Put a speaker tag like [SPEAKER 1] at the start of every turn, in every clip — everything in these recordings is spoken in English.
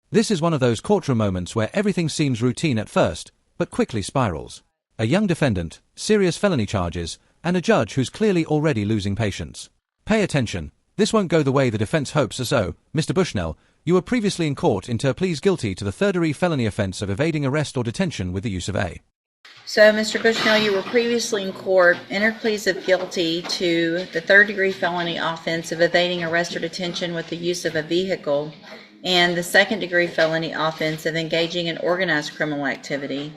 [SPEAKER 1] This is one of those courtroom moments where everything seems routine at first, but quickly spirals. A young defendant, serious felony charges, and a judge who's clearly already losing patience. Pay attention. This won't go the way the defense hopes. So, Mr. Bushnell, you were previously in court inter pleas guilty to the third-degree felony offense of evading arrest or detention with the use of a.
[SPEAKER 2] So, Mr. Bushnell, you were previously in court, entered pleas of guilty to the third-degree felony offense of evading arrest or detention with the use of a vehicle, and the second-degree felony offense of engaging in organized criminal activity.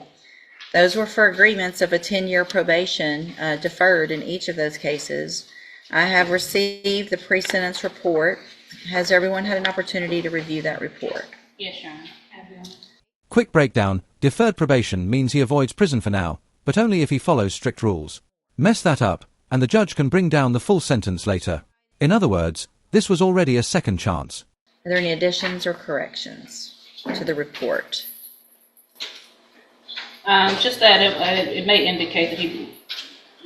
[SPEAKER 2] Those were for agreements of a 10-year probation, deferred in each of those cases. I have received the pre-sentence report. Has everyone had an opportunity to review that report?
[SPEAKER 3] Yes, Your Honor.
[SPEAKER 1] Quick breakdown. Deferred probation means he avoids prison for now, but only if he follows strict rules. Mess that up, and the judge can bring down the full sentence later. In other words, this was already a second chance.
[SPEAKER 2] Are there any additions or corrections to the report?
[SPEAKER 3] Just that it may indicate that he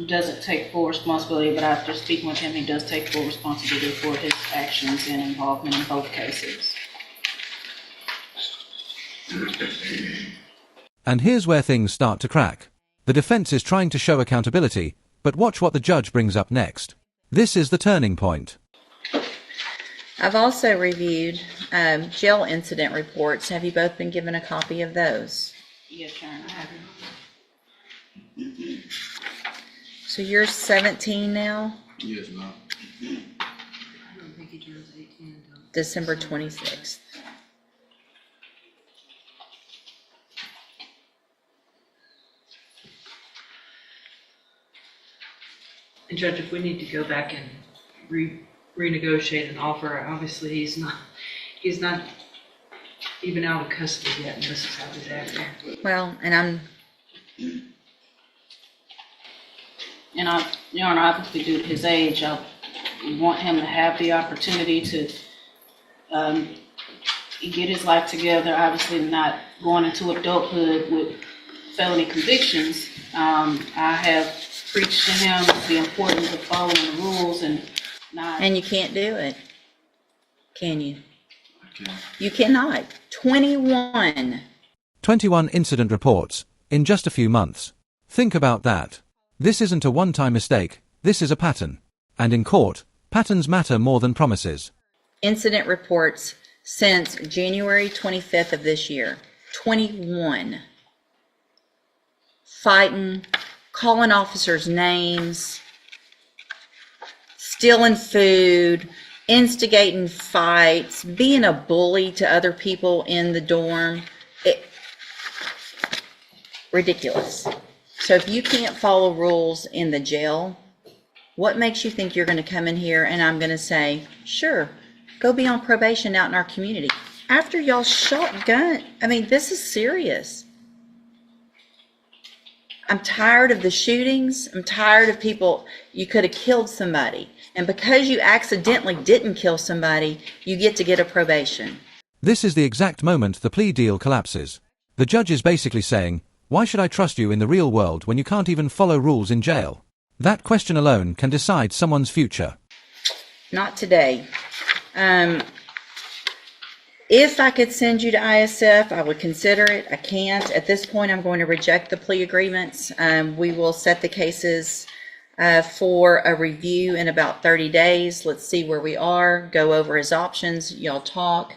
[SPEAKER 3] doesn't take full responsibility, but after speaking with him, he does take full responsibility for his actions and involvement in both cases.
[SPEAKER 1] And here's where things start to crack. The defense is trying to show accountability, but watch what the judge brings up next. This is the turning point.
[SPEAKER 2] I've also reviewed jail incident reports. Have you both been given a copy of those?
[SPEAKER 3] Yes, Your Honor. I have.
[SPEAKER 2] So you're 17 now?
[SPEAKER 4] Yes, ma'am.
[SPEAKER 5] I don't think he turns 18 until
[SPEAKER 2] December 26th.
[SPEAKER 5] And Judge, if we need to go back and renegotiate an offer, obviously he's not even out of custody yet, and this is how he's acting.
[SPEAKER 2] Well, and
[SPEAKER 3] Your Honor, obviously due to his age, I want him to have the opportunity to get his life together, obviously not going into adulthood with felony convictions. I have preached to him the importance of following the rules and not...
[SPEAKER 2] you can't do it, can you?
[SPEAKER 4] Okay.
[SPEAKER 2] You cannot. 21.
[SPEAKER 1] 21 incident reports, in just a few months. Think about that. This isn't a one-time mistake, this is a pattern. And in court, patterns matter more than promises.
[SPEAKER 2] Incident reports since January 25th of this year. 21. Fighting, calling officers names, stealing food, instigating fights, being a bully to other people in the dorm. Ridiculous. So if you can't follow rules in the jail, what makes you think you're going to come in here and I'm going to say, sure, go be on probation out in our community? After y'all shotgun, I mean, this is serious. I'm tired of the shootings. I'm tired of people. You could have killed somebody. And because you accidentally didn't kill somebody, you get to get a probation.
[SPEAKER 1] This is the exact moment the plea deal collapses. The judge is basically saying, why should I trust you in the real world when you can't even follow rules in jail? That question alone can decide someone's future.
[SPEAKER 2] Not today. If I could send you to ISF, I would consider it. I can't. At this point, I'm going to reject the plea agreements. We will set the cases for a review in about 30 days. Let's see where we are, go over his options, y'all talk.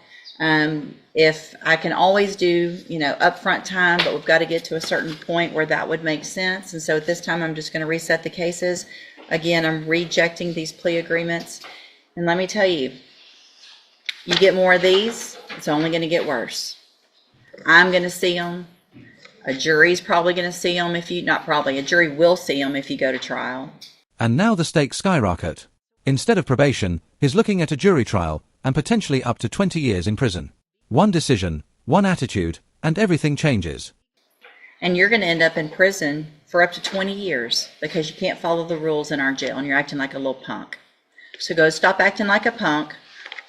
[SPEAKER 2] If I can always do, upfront time, but we've got to get to a certain point where that would make sense. And so at this time, I'm just going to reset the cases. Again, I'm rejecting these plea agreements. And let me tell you, you get more of these, it's only going to get worse. I'm going to see them. A jury's probably going to see them a jury will see them if you go to trial.
[SPEAKER 1] And now the stakes skyrocket. Instead of probation, he's looking at a jury trial and potentially up to 20 years in prison. One decision, one attitude, and everything changes.
[SPEAKER 2] And you're going to end up in prison for up to 20 years because you can't follow the rules in our jail and you're acting like a little punk. So go stop acting like a punk,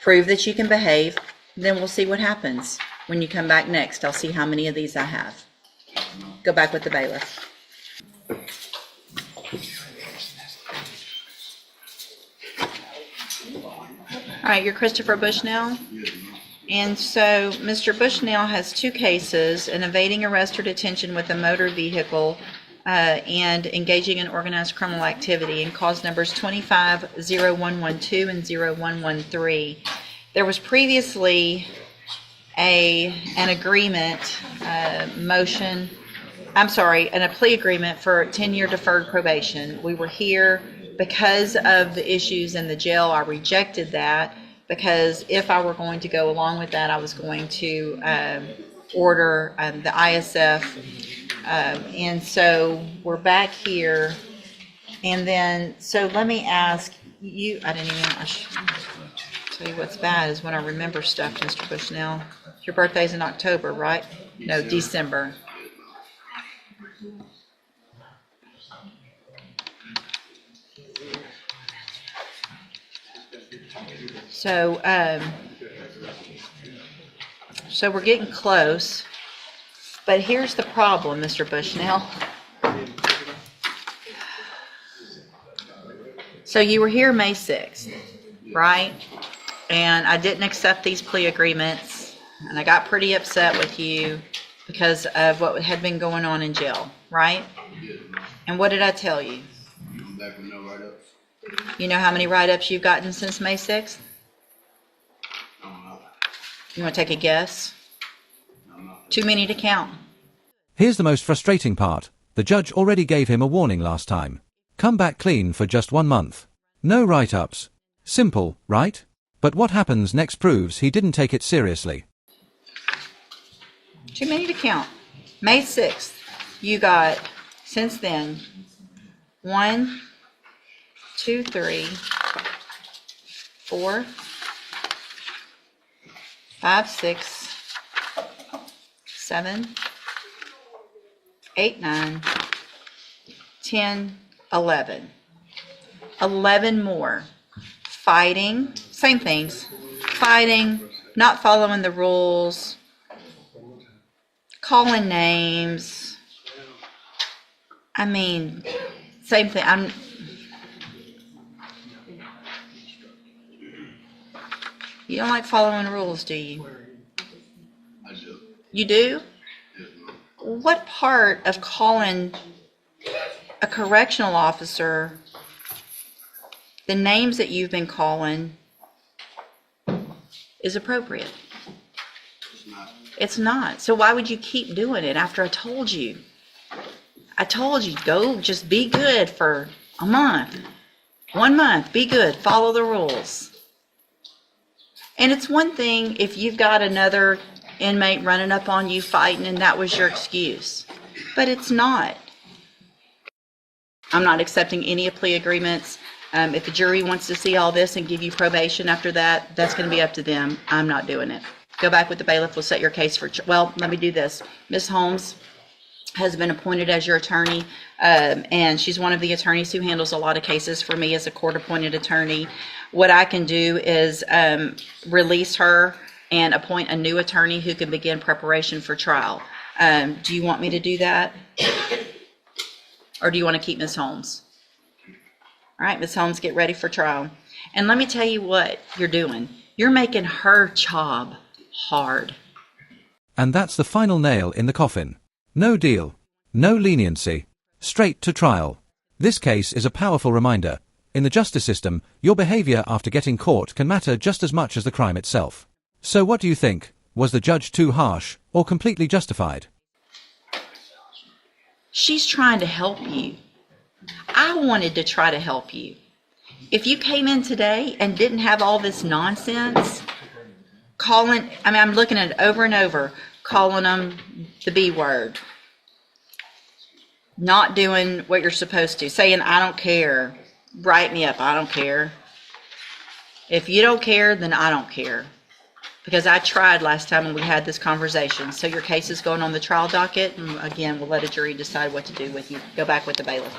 [SPEAKER 2] prove that you can behave, then we'll see what happens. When you come back next, I'll see how many of these I have. Go back with the bailiff. All right, you're Christopher Bushnell.
[SPEAKER 4] Yes, ma'am.
[SPEAKER 2] And so Mr. Bushnell has 2 cases: an evading arrest or detention with a motor vehicle and engaging in organized criminal activity, and cause numbers 25-0112 and 0113. There was previously an agreement motion, and a plea agreement for 10-year deferred probation. We were here because of the issues in the jail. I rejected that because if I were going to go along with that, I was going to order the ISF. And so we're back here. And then, so let me ask you, I should tell you what's bad is when I remember stuff, Mr. Bushnell. Your birthday's in October, right? No, December. So, so we're getting close, but here's the problem, Mr. Bushnell. So you were here May 6th, right? And I didn't accept these plea agreements, and I got pretty upset with you because of what had been going on in jail, right? And what did I tell you?
[SPEAKER 4] Back with no write-ups.
[SPEAKER 2] You know how many write-ups you've gotten since May 6th? You want to take a guess? Too many to count.
[SPEAKER 1] Here's the most frustrating part. The judge already gave him a warning last time. Come back clean for just 1 month. No write-ups. Simple, right? But what happens next proves he didn't take it seriously.
[SPEAKER 2] Too many to count. May 6th, you got, since then, 1, 2, 3, 4, 5, 6, 7, 8, 9, 10, 11. 11 more. Fighting, same things. Fighting, not following the rules, calling names. I mean, same thing. You don't like following rules, do you?
[SPEAKER 4] I do.
[SPEAKER 2] You do?
[SPEAKER 4] Yes, ma'am.
[SPEAKER 2] What part of calling a correctional officer the names that you've been calling is appropriate?
[SPEAKER 4] It's not.
[SPEAKER 2] It's not. So why would you keep doing it after I told you? I told you, go just be good for a month. 1 month, be good, follow the rules. And it's one thing if you've got another inmate running up on you fighting and that was your excuse. But it's not. I'm not accepting any plea agreements. If the jury wants to see all this and give you probation after that, that's going to be up to them. I'm not doing it. Go back with the bailiff. We'll set your case for, well, let me do this. Ms. Holmes has been appointed as your attorney, and she's one of the attorneys who handles a lot of cases for me as a court-appointed attorney. What I can do is release her and appoint a new attorney who can begin preparation for trial. Do you want me to do that? Or do you want to keep Ms. Holmes? All right, Ms. Holmes, get ready for trial. And let me tell you what you're doing. You're making her job hard.
[SPEAKER 1] And that's the final nail in the coffin. No deal. No leniency. Straight to trial. This case is a powerful reminder. In the justice system, your behavior after getting caught can matter just as much as the crime itself. So what do you think? Was the judge too harsh or completely justified?
[SPEAKER 2] She's trying to help you. I wanted to try to help you. If you came in today and didn't have all this nonsense, I'm looking at it over and over, calling them the B word, not doing what you're supposed to, saying, I don't care, write me up, I don't care. If you don't care, then I don't care. Because I tried last time when we had this conversation. So your case is going on the trial docket, and again, we'll let a jury decide what to do with you. Go back with the bailiff.